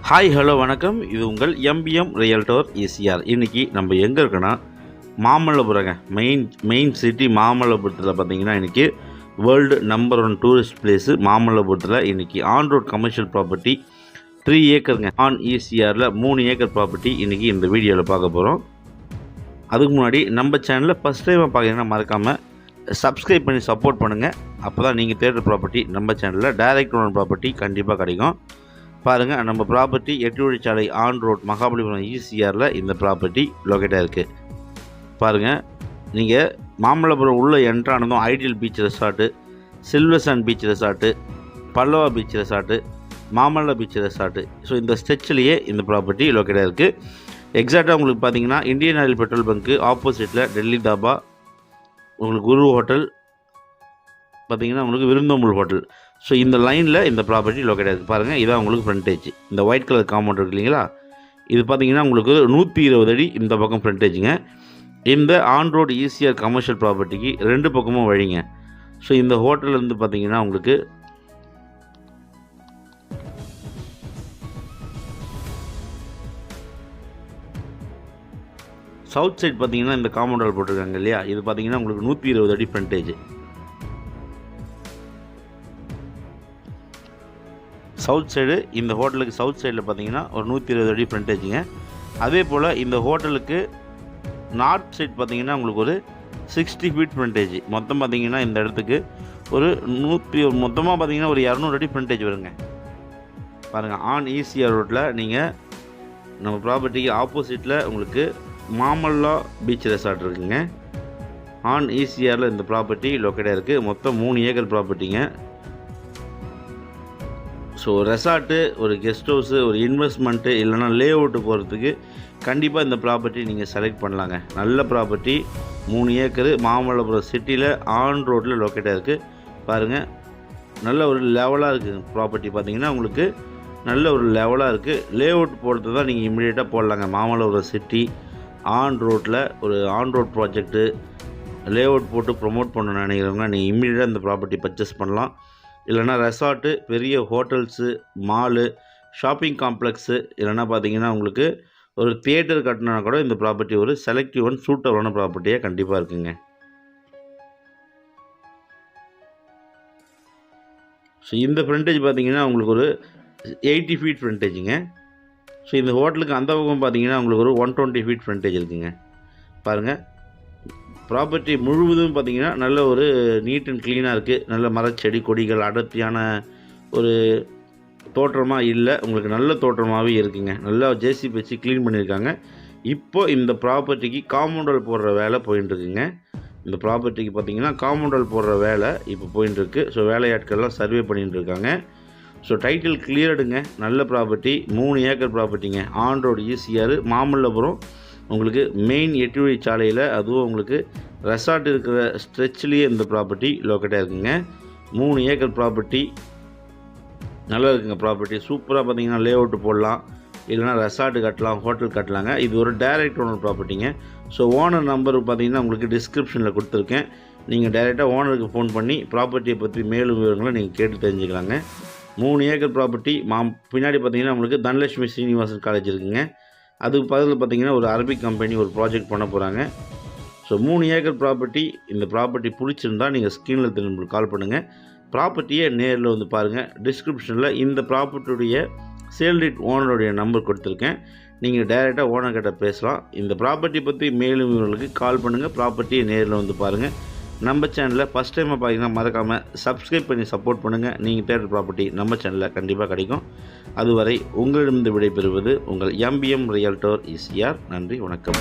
Hi hello வணக்கம். இது உங்கள் எம்பிஎம் ரியல்டோர் ஈசிஆர். இன்றைக்கி நம்ம எங்கே இருக்கோன்னா மாமல்லபுரங்க. மெயின் சிட்டி மாமல்லபுரத்தில் பார்த்திங்கன்னா இன்றைக்கி வேர்ல்டு நம்பர் 1 டூரிஸ்ட் பிளேஸு மாமல்லபுரத்தில் இன்றைக்கி ஆன் ரோட் கமர்ஷியல் ப்ராப்பர்ட்டி 3 ஏக்கருங்க. ஆன் ஈசிஆரில் 3 ஏக்கர் ப்ராப்பர்ட்டி இன்றைக்கி இந்த வீடியோவில் பார்க்க போகிறோம். அதுக்கு முன்னாடி நம்ம சேனலில் ஃபஸ்ட் டைம் பார்த்திங்கன்னா மறக்காமல் சப்ஸ்கிரைப் பண்ணி சப்போர்ட் பண்ணுங்கள். அப்போ தான் நீங்கள் தேடுற ப்ராப்பர்ட்டி நம்ம சேனலில் டைரக்ட் ஓனர் ப்ராப்பர்ட்டி கண்டிப்பாக கிடைக்கும். பாருங்கள், நம்ம ப்ராப்பர்ட்டி 8 வழிச்சாலை ஆன் ரோட் மகாபலிபுரம் ஈசிஆரில் இந்த ப்ராப்பர்ட்டி லொக்கேட்டாக இருக்குது. பாருங்கள், நீங்கள் மாமல்லபுரம் உள்ளே என்ட்ரானதும் ideal beach resort, silver sand beach resort, Pallava beach resort, Mamalla beach resort, so இந்த ஸ்ட்ரெச்சிலேயே இந்த ப்ராப்பர்ட்டி லொக்கேட்டாக இருக்குது. எக்ஸாக்டாக உங்களுக்கு பார்த்தீங்கன்னா இந்தியன் ஆயில் பெட்ரோல் பங்க்கு ஆப்போசிட்டில் டெல்லி தாபா, உங்களுக்கு குரு ஹோட்டல், பார்த்திங்கன்னா உங்களுக்கு விருந்தோம்பல் ஹோட்டல், ஸோ இந்த லைனில் இந்த ப்ராப்பர்ட்டி லொக்கேட் ஆகிருக்கு. பாருங்கள், இதான் உங்களுக்கு ஃப்ரண்டேஜ். இந்த ஒயிட் கலர் காம்பவுண்ட் இருக்குது இல்லைங்களா, இது பார்த்திங்கன்னா உங்களுக்கு 120 அடி இந்த பக்கம் ஃப்ரண்டேஜுங்க. இந்த ஆன் ரோடு ஈசிஆர் கமர்ஷியல் ப்ராப்பர்ட்டிக்கு 2 பக்கமும் வழிங்க. ஸோ இந்த ஹோட்டல்லேருந்து பார்த்திங்கன்னா உங்களுக்கு சவுத் சைட் பார்த்திங்கன்னா இந்த காம்பவுண்ட் வால் போட்டிருக்காங்க இல்லையா, இது பார்த்திங்கன்னா உங்களுக்கு 120 அடி ஃப்ரண்டேஜ். சவுத் சைடு இந்த ஹோட்டலுக்கு சவுத் சைடில் பார்த்தீங்கன்னா ஒரு 120 அடி ஃப்ரண்டேஜுங்க. அதே போல் இந்த ஹோட்டலுக்கு நார்த் சைட் பார்த்திங்கன்னா உங்களுக்கு ஒரு 60 ஃபீட் ஃப்ரண்டேஜ். மொத்தம் பார்த்திங்கன்னா இந்த இடத்துக்கு ஒரு மொத்தமாக பார்த்திங்கன்னா ஒரு 200 அடி ஃப்ரண்டேஜ் வருங்க. பாருங்கள், ஆன் ஈசிஆர் ரோட்டில் நீங்கள் நம்ம ப்ராப்பர்ட்டிக்கு ஆப்போசிட்டில் உங்களுக்கு மாமல்லா பீச் ரெசார்ட் இருக்குங்க. ஆன் ஈசிஆரில் இந்த ப்ராப்பர்ட்டி லொக்கேட்டாக இருக்குது. மொத்தம் 3 ஏக்கர் ப்ராப்பர்ட்டிங்க. ஸோ ரெசார்ட்டு, ஒரு கெஸ்ட் ஹவுஸு, ஒரு இன்வெஸ்ட்மெண்ட்டு இல்லைனா லே அவுட்டு போகிறதுக்கு கண்டிப்பாக இந்த ப்ராப்பர்ட்டி நீங்கள் செலக்ட் பண்ணலாங்க. நல்ல ப்ராப்பர்ட்டி, 3 ஏக்கரு மாமல்லபுரம் சிட்டியில் ஆன் ரோட்டில் லொக்கேட்டாக இருக்குது. பாருங்கள், நல்ல ஒரு லெவலாக இருக்குது ப்ராப்பர்ட்டி. பார்த்திங்கன்னா உங்களுக்கு நல்ல ஒரு லெவலாக இருக்குது. லே அவுட் போடுறது தான் நீங்கள் இம்மிடியேட்டாக போடலாங்க. மாமல்லபுரம் சிட்டி ஆன் ரோட்டில் ஒரு on road project lay out போட்டு ப்ரொமோட் பண்ணணும்னு நினைக்கிறவங்க நீங்கள் இம்மிடியேட்டாக இந்த ப்ராப்பர்ட்டி பர்ச்சேஸ் பண்ணலாம். இல்லைனா ரெசார்ட்டு, பெரிய ஹோட்டல்ஸு, மாலு, ஷாப்பிங் காம்ப்ளெக்ஸு, இல்லைனா பார்த்தீங்கன்னா உங்களுக்கு ஒரு தியேட்டர் கட்டினா கூட இந்த ப்ராப்பர்ட்டி ஒரு செலக்டிவ் அண்ட் சூட்டபிளான ப்ராப்பர்ட்டியாக கண்டிப்பாக இருக்குங்க. ஸோ இந்த ஃப்ரண்டேஜ் பார்த்திங்கன்னா உங்களுக்கு ஒரு 80 ஃபீட் ஃப்ரண்டேஜுங்க. ஸோ இந்த ஹோட்டலுக்கு அந்த பக்கம் பார்த்திங்கன்னா உங்களுக்கு ஒரு 120 ஃபீட் ஃப்ரண்டேஜ் இருக்குங்க. பாருங்கள், ப்ராப்பர்ட்டி முழுவதும் பார்த்திங்கன்னா நல்ல ஒரு நீட் அண்ட் க்ளீனாக இருக்குது. நல்ல மரச்செடி கொடிகள் அடர்த்தியான ஒரு தோற்றமாக இல்லை, உங்களுக்கு நல்ல தோற்றமாகவே இருக்குங்க. நல்லா ஜேசிபி வச்சு க்ளீன் பண்ணியிருக்காங்க. இப்போது இந்த ப்ராப்பர்ட்டிக்கு காம்பவுண்ட் வால் போடுற வேலை போயின்ட்டுருக்குங்க. இந்த ப்ராப்பர்ட்டிக்கு பார்த்திங்கன்னா காம்பவுண்ட் வால் போடுற வேலை இப்போ போயின்ட்டுருக்கு. ஸோ வேலையாட்கள்லாம் சர்வே பண்ணிகிட்டு இருக்காங்க. ஸோ டைட்டில் கிளியர்டுங்க. நல்ல ப்ராப்பர்ட்டி, 3 ஏக்கர் ப்ராப்பர்ட்டிங்க. ஆன் ரோடு ஈசிஆர் மாமல்லபுரம், உங்களுக்கு மெயின் 8 வழிச்சாலையில், அதுவும் உங்களுக்கு ரெசார்ட் இருக்கிற ஸ்ட்ரெச்சிலேயே இந்த ப்ராப்பர்ட்டி லொக்கேட்டாக இருக்குங்க. 3 ஏக்கர் ப்ராப்பர்ட்டி நல்லா இருக்குங்க. ப்ராப்பர்ட்டி சூப்பராக பார்த்தீங்கன்னா லே அவுட்டு போடலாம், இல்லைனா ரெசார்ட்டு கட்டலாம், ஹோட்டல் கட்டலாங்க. இது ஒரு டைரக்ட் ஓனர் ப்ராப்பர்ட்டிங்க. ஸோ ஓனர் நம்பர் பார்த்தீங்கன்னா உங்களுக்கு டிஸ்கிரிப்ஷனில் கொடுத்துருக்கேன். நீங்கள் டைரெக்டாக ஓனருக்கு ஃபோன் பண்ணி ப்ராப்பர்ட்டியை பற்றி மேலும் விவரங்களை நீங்கள் கேட்டு தெரிஞ்சுக்கலாங்க. 3 ஏக்கர் ப்ராப்பர்ட்டி. பின்னாடி பார்த்தீங்கன்னா உங்களுக்கு தனலட்சுமி சீனிவாசன் காலேஜ் இருக்குங்க. அதுக்கு பக்கத்தில் பார்த்திங்கன்னா ஒரு அரபிக் கம்பெனி ஒரு ப்ராஜெக்ட் பண்ண போகிறாங்க. So 3 acre property. இந்த ப்ராப்பர்ட்டி பிடிச்சிருந்தா நீங்கள் ஸ்க்ரீனில் திரும்ப கால் பண்ணுங்கள். ப்ராப்பர்ட்டியை நேரில் வந்து பாருங்கள். டிஸ்கிரிப்ஷனில் இந்த ப்ராப்பர்ட்டியுடைய சேல் ரேட் ஓனருடைய நம்பர் கொடுத்துருக்கேன். நீங்கள் டைரெக்டாக ஓனர்கிட்ட பேசலாம். இந்த ப்ராப்பர்ட்டி பற்றி மேலும் இவங்களுக்கு கால் பண்ணுங்கள். ப்ராப்பர்ட்டியை நேரில் வந்து பாருங்கள். நம்ம சேனலில் ஃபஸ்ட் டைமாக பார்த்தீங்கன்னா மறக்காமல் சப்ஸ்கிரைப் பண்ணி சப்போர்ட் பண்ணுங்கள். நீங்கள் தேடுற ப்ராப்பர்ட்டி நம்ம சேனலில் கண்டிப்பாக கிடைக்கும். அதுவரை உங்களிடமிருந்து விடைபெறுவது உங்கள் எம்பிஎம் ரியல்டோர் ஈசிஆர். நன்றி, வணக்கம்.